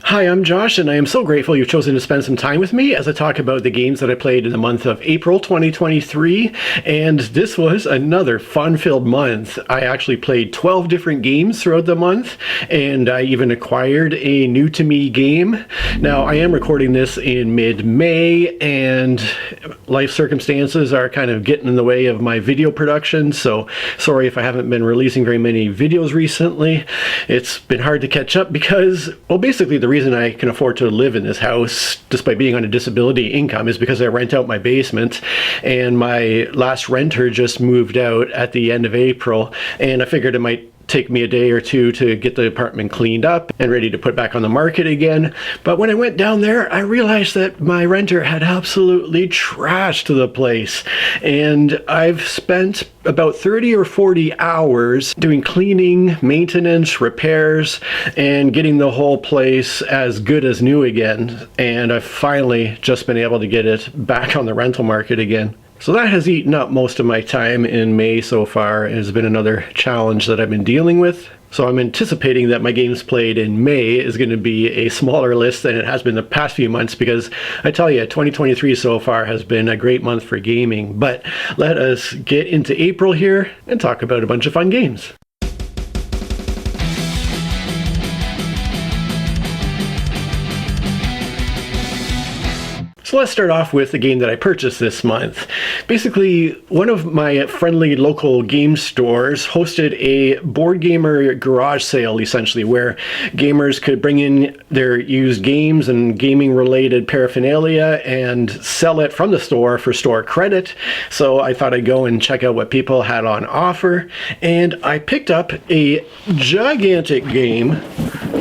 Hi, I'm Josh, and I am so grateful you've chosen to spend some time with me as I talk about the games that I played in the month of April 2023, and this was another fun-filled month. I actually played 12 different games throughout the month, and I even acquired a new-to-me game. Now, I am recording this in mid-May, and life circumstances are kind of getting in the way of my video production, so sorry if I haven't been releasing very many videos recently. It's been hard to catch up because, well, basically the reason I can afford to live in this house despite being on a disability income is because I rent out my basement, and my last renter just moved out at the end of April, and I figured it might take me a day or two to get the apartment cleaned up and ready to put back on the market again. But when I went down there, I realized that my renter had absolutely trashed the place, and I've spent about 30 or 40 hours doing cleaning, maintenance, repairs, and getting the whole place as good as new again. And I've finally just been able to get it back on the rental market again. So that has eaten up most of my time in May so far. It has been another challenge that I've been dealing with. So I'm anticipating that my games played in May is going to be a smaller list than it has been the past few months, because I tell you, 2023 so far has been a great month for gaming. But let us get into April here and talk about a bunch of fun games. So let's start off with the game that I purchased this month. Basically, one of my friendly local game stores hosted a board gamer garage sale, essentially, where gamers could bring in their used games and gaming related paraphernalia and sell it from the store for store credit. So I thought I'd go and check out what people had on offer, and I picked up a gigantic game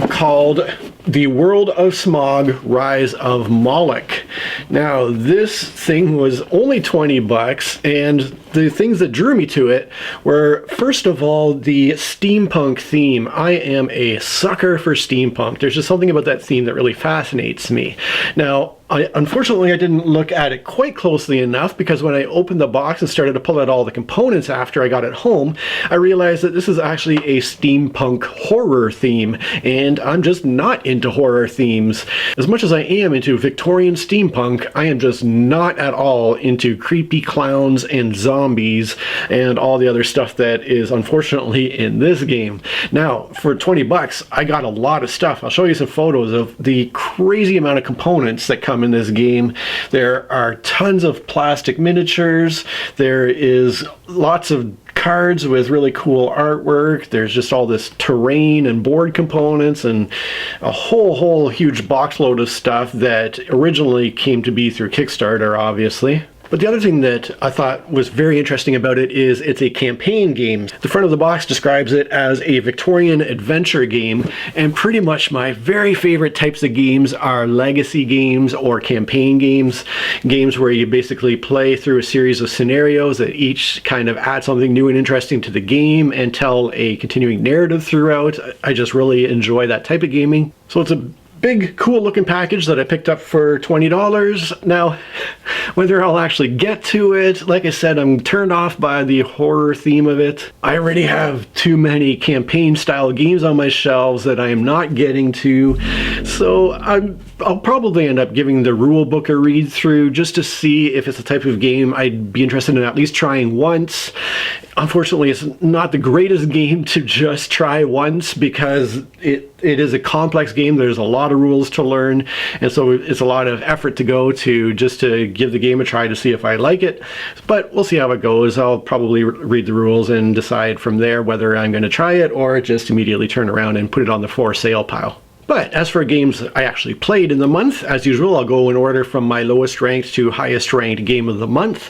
called The World of Smog: Rise of Moloch. Now, this thing was only 20 bucks, and the things that drew me to it were, first of all, the steampunk theme. I am a sucker for steampunk. There's just something about that theme that really fascinates me. Now, unfortunately, I didn't look at it quite closely enough, because when I opened the box and started to pull out all the components after I got it home, I realized that this is actually a steampunk horror theme, and I'm just not into horror themes. As much as I am into Victorian steampunk, I am just not at all into creepy clowns and zombies and all the other stuff that is unfortunately in this game. Now, for 20 bucks, I got a lot of stuff. I'll show you some photos of the crazy amount of components that come in this game. There are tons of plastic miniatures. There is lots of cards with really cool artwork. There's just all this terrain and board components and a whole huge box load of stuff that originally came to be through Kickstarter, obviously. But the other thing that I thought was very interesting about it is it's a campaign game. The front of the box describes it as a Victorian adventure game, and pretty much my very favorite types of games are legacy games or campaign games. Games where you basically play through a series of scenarios that each kind of add something new and interesting to the game and tell a continuing narrative throughout. I just really enjoy that type of gaming. So it's a big, cool looking package that I picked up for $20. Now, whether I'll actually get to it, like I said, I'm turned off by the horror theme of it. I already have too many campaign style games on my shelves that I am not getting to, so I'll probably end up giving the rule book a read through just to see if it's the type of game I'd be interested in at least trying once. Unfortunately, it's not the greatest game to just try once, because it is a complex game. There's a lot of rules to learn, and so it's a lot of effort to go to just to give the game a try to see if I like it. But we'll see how it goes. I'll probably read the rules and decide from there whether I'm going to try it or just immediately turn around and put it on the for sale pile. But as for games I actually played in the month, as usual, I'll go in order from my lowest ranked to highest ranked game of the month.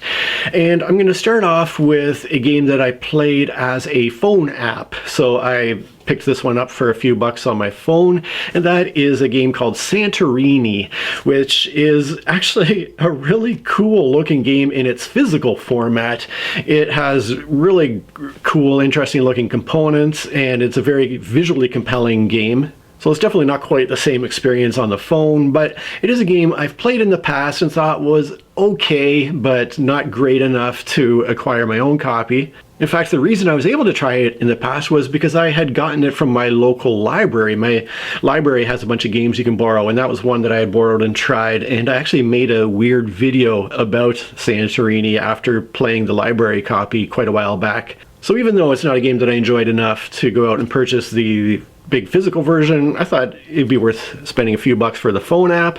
And I'm going to start off with a game that I played as a phone app. So I picked this one up for a few bucks on my phone, and that is a game called Santorini, which is actually a really cool looking game in its physical format. It has really cool, interesting looking components, and it's a very visually compelling game. So it's definitely not quite the same experience on the phone, but it is a game I've played in the past and thought was okay, but not great enough to acquire my own copy. In fact, the reason I was able to try it in the past was because I had gotten it from my local library. My library has a bunch of games you can borrow, and that was one that I had borrowed and tried, and I actually made a weird video about Santorini after playing the library copy quite a while back. So even though it's not a game that I enjoyed enough to go out and purchase the big physical version, I thought it'd be worth spending a few bucks for the phone app.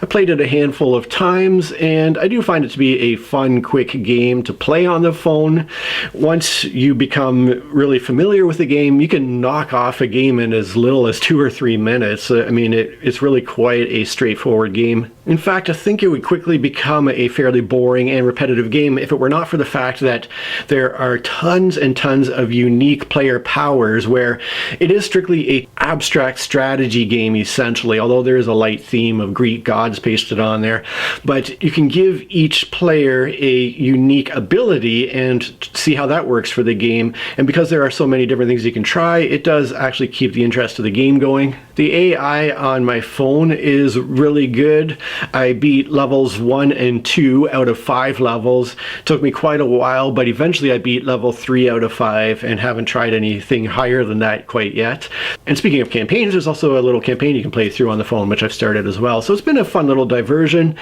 I played it a handful of times, and I do find it to be a fun, quick game to play on the phone. Once you become really familiar with the game, you can knock off a game in as little as 2 or 3 minutes. I mean, it's really quite a straightforward game. In fact, I think it would quickly become a fairly boring and repetitive game if it were not for the fact that there are tons and tons of unique player powers, where it is strictly a abstract strategy game essentially, although there is a light theme of Greek gods pasted on there. But you can give each player a unique ability and see how that works for the game. And because there are so many different things you can try, it does actually keep the interest of the game going. The AI on my phone is really good. I beat levels 1 and 2 out of 5 levels. It took me quite a while, but eventually I beat level 3 out of 5 and haven't tried anything higher than that quite yet. And speaking of campaigns, there's also a little campaign you can play through on the phone, which I've started as well. So it's been a fun little diversion.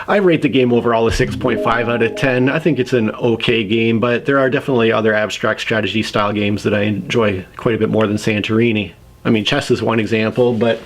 I rate the game overall a 6.5 out of 10. I think it's an okay game, but there are definitely other abstract strategy style games that I enjoy quite a bit more than Santorini. I mean, chess is one example, but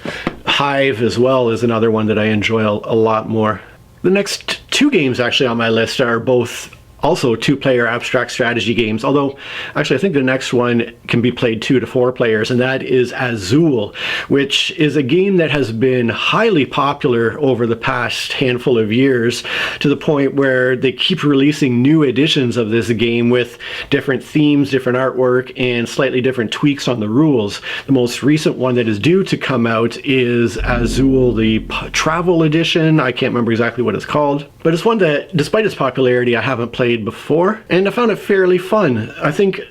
Hive as well is another one that I enjoy a lot more. The next 2 games actually on my list are both also 2-player abstract strategy games, although actually I think the next one can be played 2 to 4 players, and that is Azul, which is a game that has been highly popular over the past handful of years, to the point where they keep releasing new editions of this game with different themes, different artwork, and slightly different tweaks on the rules. The most recent one that is due to come out is Azul, the Travel Edition. I can't remember exactly what it's called, but it's one that, despite its popularity, I haven't played before, and I found it fairly fun. I think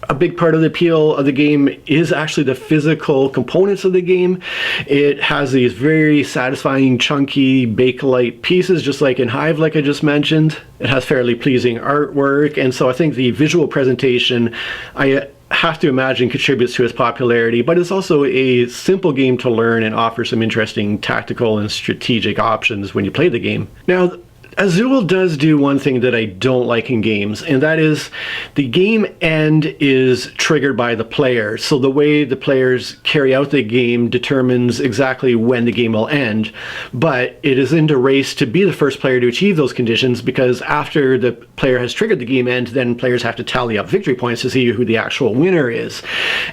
a big part of the appeal of the game is actually the physical components of the game. It has these very satisfying, chunky, Bakelite pieces, just like in Hive, like I just mentioned. It has fairly pleasing artwork, and so I think the visual presentation, I have to imagine, contributes to its popularity, but it's also a simple game to learn and offers some interesting tactical and strategic options when you play the game. Now, Azul does do one thing that I don't like in games, and that is the game end is triggered by the player. So the way the players carry out the game determines exactly when the game will end, but it is in the race to be the first player to achieve those conditions, because after the player has triggered the game end, then players have to tally up victory points to see who the actual winner is.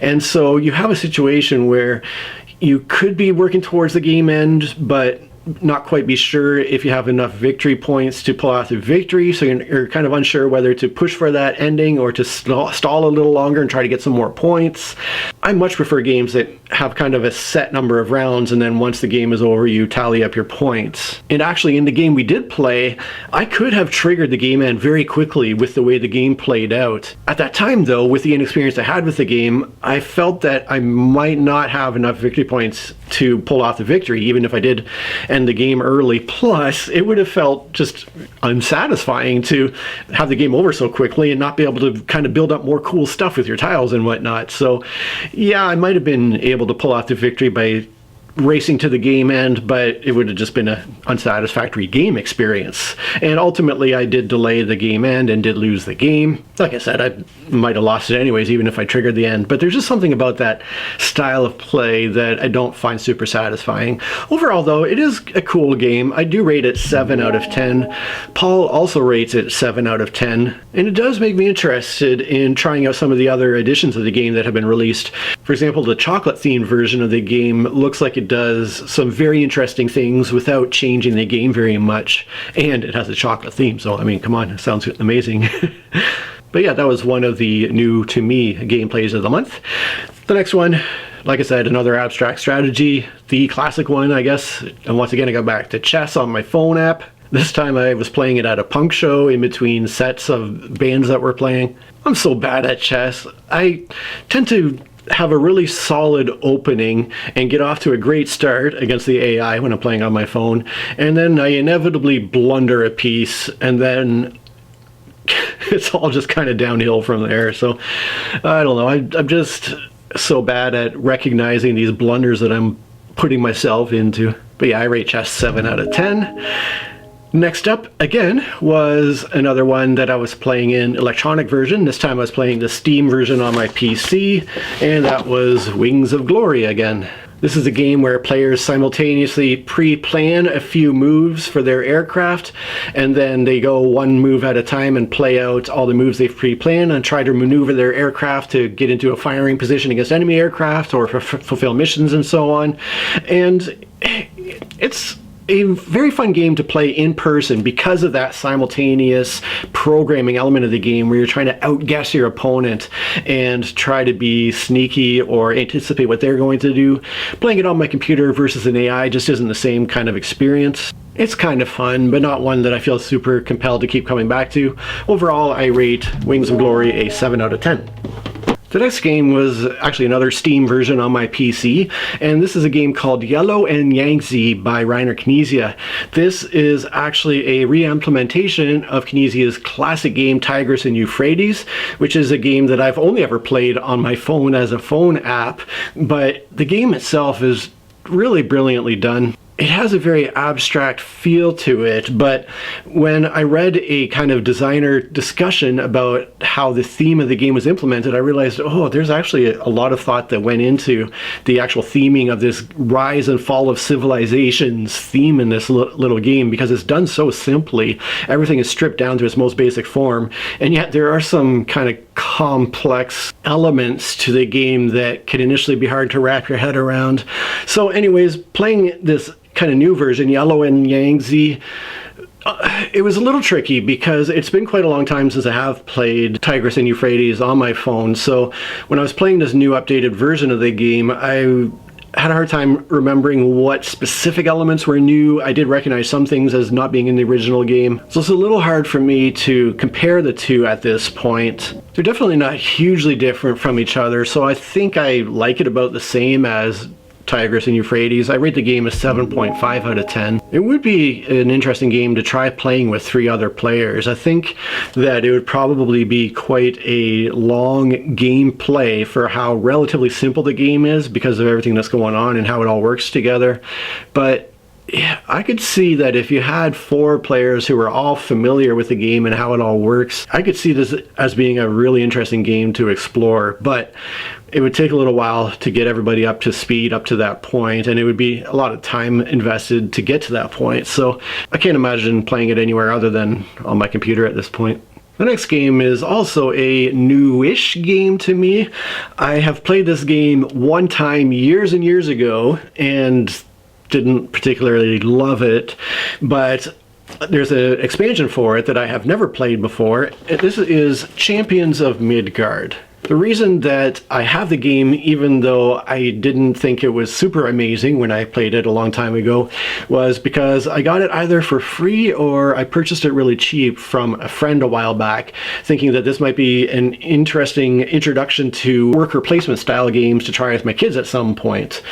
And so you have a situation where you could be working towards the game end, but not quite be sure if you have enough victory points to pull out the victory, so you're kind of unsure whether to push for that ending or to stall a little longer and try to get some more points. I much prefer games that have kind of a set number of rounds, and then once the game is over, you tally up your points. And actually, in the game we did play, I could have triggered the game end very quickly with the way the game played out. At that time, though, with the inexperience I had with the game, I felt that I might not have enough victory points to pull off the victory, even if I did end the game early. Plus, it would have felt just unsatisfying to have the game over so quickly and not be able to kind of build up more cool stuff with your tiles and whatnot. So yeah, I might have been able to pull off the victory by racing to the game end, but it would have just been an unsatisfactory game experience. And ultimately, I did delay the game end and did lose the game. Like I said, I might have lost it anyways, even if I triggered the end. But there's just something about that style of play that I don't find super satisfying. Overall, though, it is a cool game. I do rate it 7 out of 10. Paul also rates it 7 out of 10. And it does make me interested in trying out some of the other editions of the game that have been released. For example, the chocolate-themed version of the game looks like it does some very interesting things without changing the game very much, and it has a chocolate theme, so I mean, come on, it sounds amazing. But yeah, that was one of the new to me gameplays of the month. The next one, like I said, another abstract strategy, the classic one, I guess. And once again, I got back to chess on my phone app. This time I was playing it at a punk show in between sets of bands that were playing. I'm so bad at chess. I tend to have a really solid opening and get off to a great start against the AI when I'm playing on my phone, and then I inevitably blunder a piece, and then it's all just kind of downhill from there. So I don't know, I'm just so bad at recognizing these blunders that I'm putting myself into. But yeah, I rate chess 7 out of 10. Next up, again, was another one that I was playing in electronic version. This time I was playing the Steam version on my PC, and that was Wings of Glory again. This is a game where players simultaneously pre-plan a few moves for their aircraft, and then they go one move at a time and play out all the moves they've pre-planned and try to maneuver their aircraft to get into a firing position against enemy aircraft or fulfill missions and so on. And it's a very fun game to play in person because of that simultaneous programming element of the game where you're trying to outguess your opponent and try to be sneaky or anticipate what they're going to do. Playing it on my computer versus an AI just isn't the same kind of experience. It's kind of fun, but not one that I feel super compelled to keep coming back to. Overall, I rate Wings of Glory a 7 out of 10. The next game was actually another Steam version on my PC, and this is a game called Yellow and Yangtze by Reiner Knizia. This is actually a re-implementation of Knizia's classic game Tigris and Euphrates, which is a game that I've only ever played on my phone as a phone app, but the game itself is really brilliantly done. It has a very abstract feel to it, but when I read a kind of designer discussion about how the theme of the game was implemented, I realized, oh, there's actually a lot of thought that went into the actual theming of this rise and fall of civilizations theme in this little game, because it's done so simply. Everything is stripped down to its most basic form, and yet there are some kind of complex elements to the game that can initially be hard to wrap your head around. So anyways, playing this kind of new version, Yellow and Yangtze, it was a little tricky because it's been quite a long time since I have played Tigris and Euphrates on my phone. So when I was playing this new updated version of the game, I had a hard time remembering what specific elements were new. I did recognize some things as not being in the original game. So it's a little hard for me to compare the two at this point. They're definitely not hugely different from each other, so I think I like it about the same as Tigris and Euphrates. I rate the game a 7.5 out of 10. It would be an interesting game to try playing with 3 other players. I think that it would probably be quite a long gameplay for how relatively simple the game is because of everything that's going on and how it all works together. But yeah, I could see that if you had 4 players who were all familiar with the game and how it all works, I could see this as being a really interesting game to explore. But it would take a little while to get everybody up to speed up to that point, and it would be a lot of time invested to get to that point. So I can't imagine playing it anywhere other than on my computer at this point. The next game is also a newish game to me. I have played this game one time years and years ago and didn't particularly love it, but there's an expansion for it that I have never played before. This is Champions of Midgard. The reason that I have the game, even though I didn't think it was super amazing when I played it a long time ago, was because I got it either for free or I purchased it really cheap from a friend a while back, thinking that this might be an interesting introduction to worker placement style games to try with my kids at some point.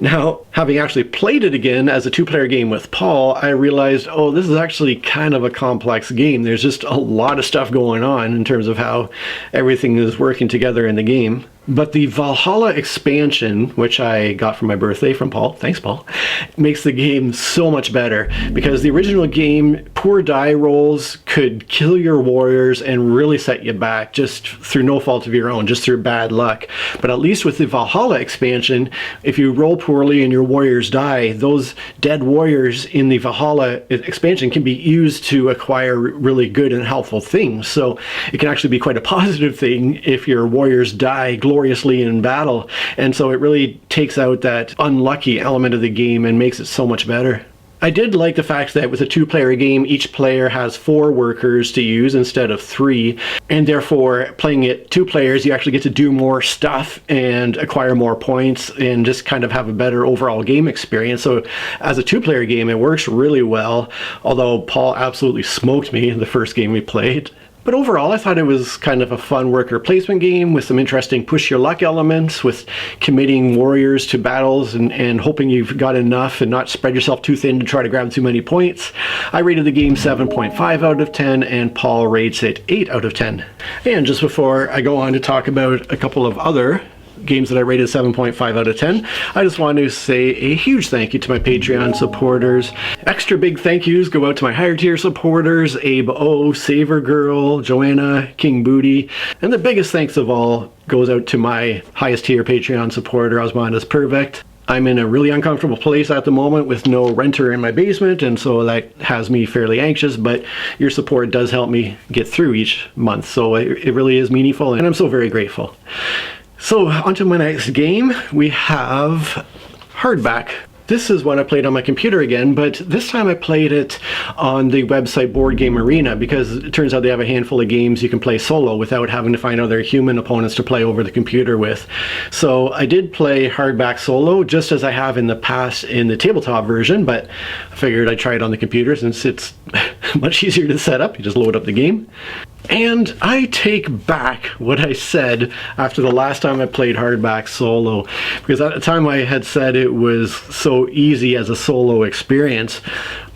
Now, having actually played it again as a 2-player game with Paul, I realized, oh, this is actually kind of a complex game. There's just a lot of stuff going on in terms of how everything is working together in the game. But the Valhalla expansion, which I got for my birthday from Paul, thanks Paul, makes the game so much better, because the original game, poor die rolls could kill your warriors and really set you back just through no fault of your own, just through bad luck. But at least with the Valhalla expansion, if you roll poorly and your warriors die, those dead warriors in the Valhalla expansion can be used to acquire really good and helpful things. So it can actually be quite a positive thing if your warriors die gloriously in battle, and so it really takes out that unlucky element of the game and makes it so much better. I did like the fact that with a 2-player game, each player has 4 workers to use instead of 3, and therefore playing it 2 players, you actually get to do more stuff and acquire more points and just kind of have a better overall game experience. So as a 2-player game, it works really well, although Paul absolutely smoked me in the first game we played. But overall, I thought it was kind of a fun worker placement game with some interesting push your luck elements, with committing warriors to battles and hoping you've got enough and not spread yourself too thin to try to grab too many points. I rated the game 7.5 out of 10, and Paul rates it 8 out of 10. And just before I go on to talk about a couple of other games that I rated 7.5 out of 10, I just want to say a huge thank you to my Patreon supporters. Extra big thank yous go out to my higher tier supporters, Abe O, Saver Girl, Joanna, King Booty, and the biggest thanks of all goes out to my highest tier Patreon supporter, Osmandas Perfect. I'm in a really uncomfortable place at the moment with no renter in my basement, and so that has me fairly anxious, but your support does help me get through each month, so it really is meaningful, and I'm so very grateful. So, onto my next game. We have Hardback. This is one I played on my computer again, but this time I played it on the website Board Game Arena, because it turns out they have a handful of games you can play solo without having to find other human opponents to play over the computer with. So I did play Hardback solo, just as I have in the past in the tabletop version, but I figured I'd try it on the computer since it's much easier to set up. You just load up the game. And I take back what I said after the last time I played Hardback solo, because at the time I had said it was so easy as a solo experience,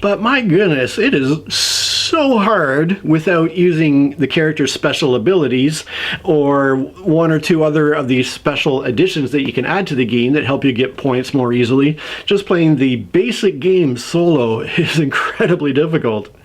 but my goodness, it is so hard without using the character's special abilities or one or two other of these special additions that you can add to the game that help you get points more easily. Just playing the basic game solo is incredibly difficult.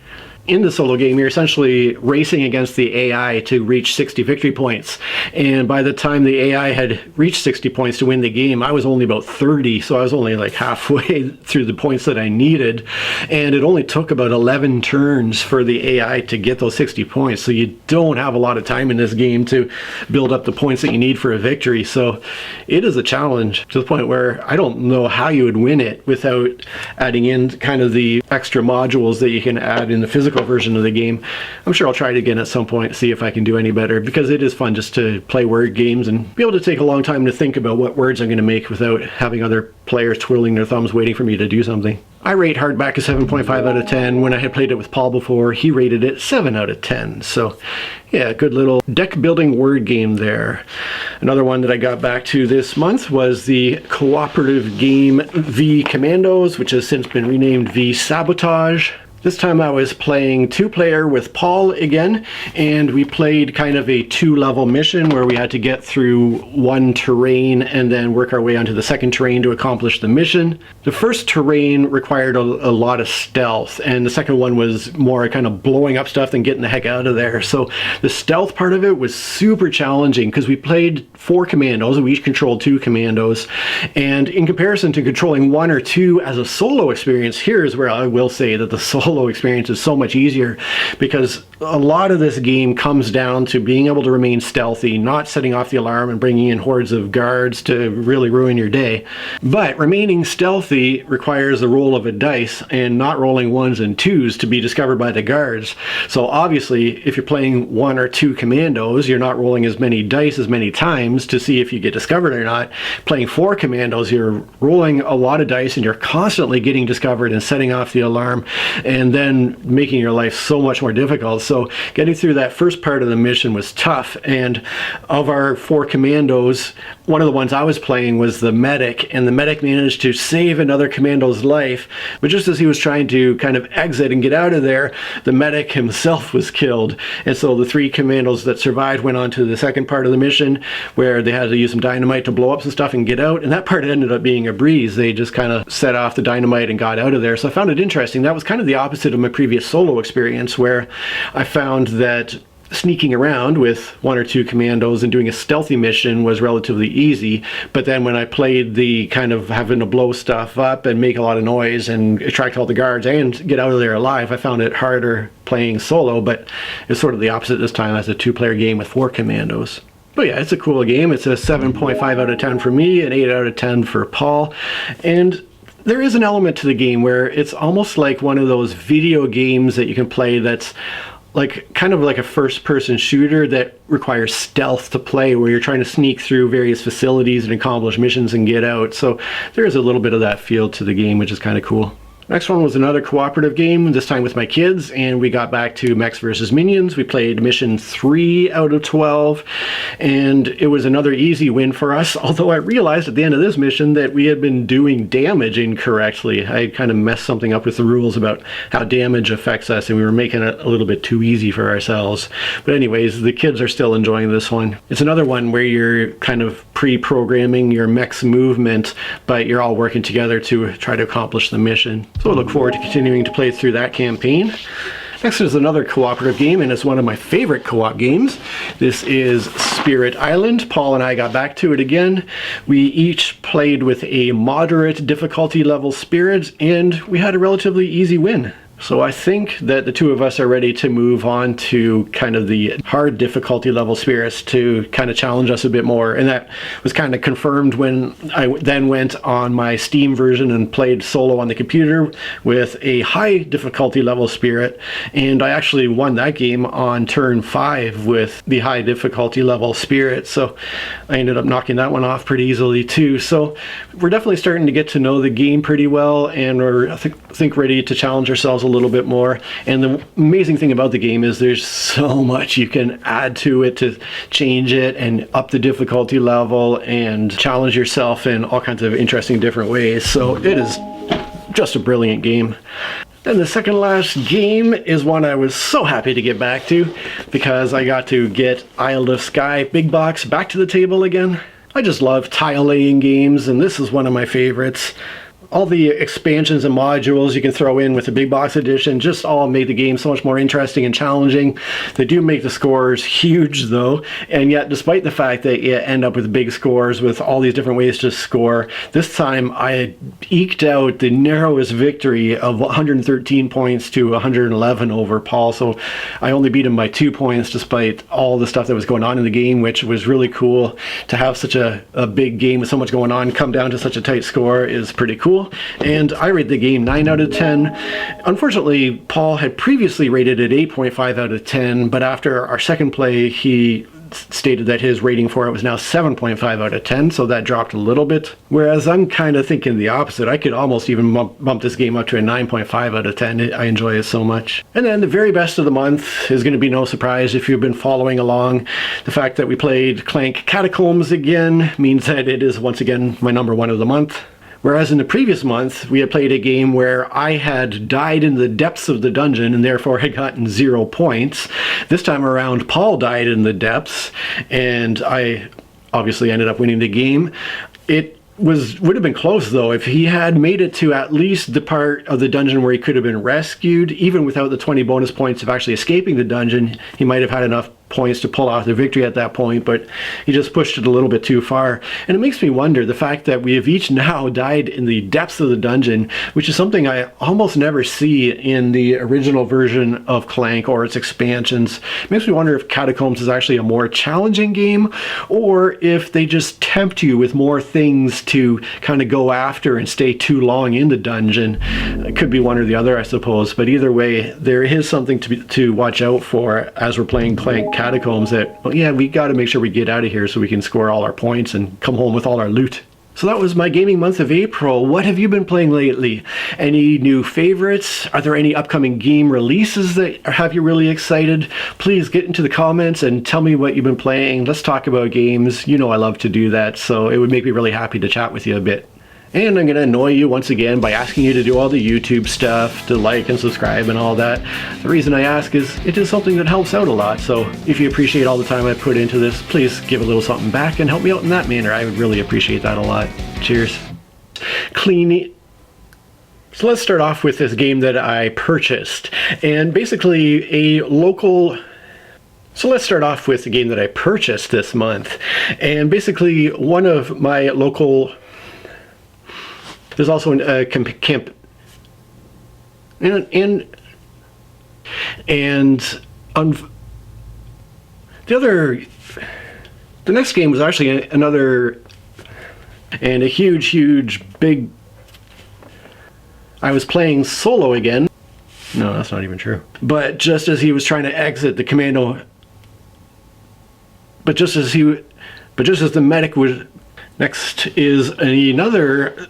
In the solo game, you're essentially racing against the AI to reach 60 victory points. And by the time the AI had reached 60 points to win the game, I was only about 30, so I was only like halfway through the points that I needed. And it only took about 11 turns for the AI to get those 60 points. So you don't have a lot of time in this game to build up the points that you need for a victory. So it is a challenge to the point where I don't know how you would win it without adding in kind of the extra modules that you can add in the physical version of the game. I'm sure I'll try it again at some point, see if I can do any better, because it is fun just to play word games and be able to take a long time to think about what words I'm going to make without having other players twirling their thumbs waiting for me to do something. I rate Hardback a 7.5 out of 10. When I had played it with Paul before, he rated it 7 out of 10. So yeah, good little deck building word game there. Another one that I got back to this month was the cooperative game V-Commandos, which has since been renamed V-Sabotage. This time I was playing two-player with Paul again, and we played kind of a two-level mission where we had to get through one terrain and then work our way onto the second terrain to accomplish the mission. The first terrain required a lot of stealth, and the second one was more kind of blowing up stuff than getting the heck out of there. So the stealth part of it was super challenging because we played 4 commandos, and we each controlled 2 commandos, and in comparison to controlling 1 or 2 as a solo experience, here's where I will say that the solo experience is so much easier, because a lot of this game comes down to being able to remain stealthy, not setting off the alarm and bringing in hordes of guards to really ruin your day. But remaining stealthy requires the roll of a dice and not rolling 1s and 2s to be discovered by the guards. So obviously, if you're playing 1 or 2 commandos, you're not rolling as many dice as many times to see if you get discovered or not. Playing 4 commandos, you're rolling a lot of dice and you're constantly getting discovered and setting off the alarm, and then making your life so much more difficult. So getting through that first part of the mission was tough, and of our 4 commandos, one of the ones I was playing was the medic, and the medic managed to save another commando's life, but just as he was trying to kind of exit and get out of there, the medic himself was killed. And so the 3 commandos that survived went on to the second part of the mission, where they had to use some dynamite to blow up some stuff and get out, and that part ended up being a breeze. They just kind of set off the dynamite and got out of there. So I found it interesting. That was kind of the opposite of my previous solo experience, where I found that sneaking around with 1 or 2 commandos and doing a stealthy mission was relatively easy, but then when I played the kind of having to blow stuff up and make a lot of noise and attract all the guards and get out of there alive, I found it harder playing solo. But it's sort of the opposite this time as a 2-player game with 4 commandos. But yeah, it's a cool game. It's a 7.5 out of 10 for me, an 8 out of 10 for Paul. And there is an element to the game where it's almost like one of those video games that you can play that's like kind of like a first-person shooter that requires stealth to play, where you're trying to sneak through various facilities and accomplish missions and get out. So there is a little bit of that feel to the game, which is kind of cool. Next one was another cooperative game, this time with my kids, and we got back to Mechs vs. Minions. We played mission 3 out of 12, and it was another easy win for us, although I realized at the end of this mission that we had been doing damage incorrectly. I kind of messed something up with the rules about how damage affects us, and we were making it a little bit too easy for ourselves. But anyways, the kids are still enjoying this one. It's another one where you're kind of pre-programming your mech's movement, but you're all working together to try to accomplish the mission. So I look forward to continuing to play through that campaign. Next is another cooperative game, and it's one of my favorite co-op games. This is Spirit Island. Paul and I got back to it again. We each played with a moderate difficulty level spirit, and we had a relatively easy win. So I think that the two of us are ready to move on to kind of the hard difficulty level spirits to kind of challenge us a bit more. And that was kind of confirmed when I then went on my Steam version and played solo on the computer with a high difficulty level spirit. And I actually won that game on turn 5 with the high difficulty level spirit. So I ended up knocking that one off pretty easily too. So we're definitely starting to get to know the game pretty well, and we're I think ready to challenge ourselves a little bit more. And the amazing thing about the game is there's so much you can add to it to change it and up the difficulty level and challenge yourself in all kinds of interesting different ways. So it is just a brilliant game. And the second last game is one I was so happy to get back to because I got to get Isle of Skye Big Box back to the table again. I just love tile laying games, and this is one of my favorites. All the expansions and modules you can throw in with the big box edition just all made the game so much more interesting and challenging. They do make the scores huge though, and yet despite the fact that you end up with big scores with all these different ways to score, this time I eked out the narrowest victory of 113 points to 111 over Paul. So I only beat him by 2 points despite all the stuff that was going on in the game, which was really cool. To have such a big game with so much going on come down to such a tight score is pretty cool. And I rate the game 9 out of 10. Unfortunately, Paul had previously rated it 8.5 out of 10, but after our second play, he stated that his rating for it was now 7.5 out of 10, so that dropped a little bit. Whereas I'm kind of thinking the opposite. I could almost even bump this game up to a 9.5 out of 10. I enjoy it so much. And then the very best of the month is going to be no surprise if you've been following along. The fact that we played Clank Catacombs again means that it is once again my number 1 of the month. Whereas in the previous month, we had played a game where I had died in the depths of the dungeon and therefore had gotten 0 points. This time around, Paul died in the depths, and I obviously ended up winning the game. It would have been close though if he had made it to at least the part of the dungeon where he could have been rescued. Even without the 20 bonus points of actually escaping the dungeon, he might have had enough points to pull out the victory at that point, but he just pushed it a little bit too far. And it makes me wonder the fact that we have each now died in the depths of the dungeon, which is something I almost never see in the original version of Clank or its expansions. It makes me wonder if Catacombs is actually a more challenging game, or if they just tempt you with more things to kind of go after and stay too long in the dungeon. It could be one or the other, I suppose, but either way, there is something to watch out for as we're playing Clank Catacombs, that, well, yeah, we got to make sure we get out of here so we can score all our points and come home with all our loot. So that was my gaming month of April. What have you been playing lately? Any new favorites? Are there any upcoming game releases that have you really excited? Please get into the comments and tell me what you've been playing. Let's talk about games. You know I love to do that, so it would make me really happy to chat with you a bit. And I'm going to annoy you once again by asking you to do all the YouTube stuff, to like and subscribe and all that. The reason I ask is it is something that helps out a lot, so if you appreciate all the time I put into this, please give a little something back and help me out in that manner. I would really appreciate that a lot. Cheers. Clean. So let's start off with this game that I purchased, and basically a local... So let's start off with the game that I purchased this month, and basically one of my local... There's also a camp, the next game was actually another, and a huge, big. I was playing solo again. No, that's not even true. But just as he was trying to exit the commando, but just as the medic was. Next is another.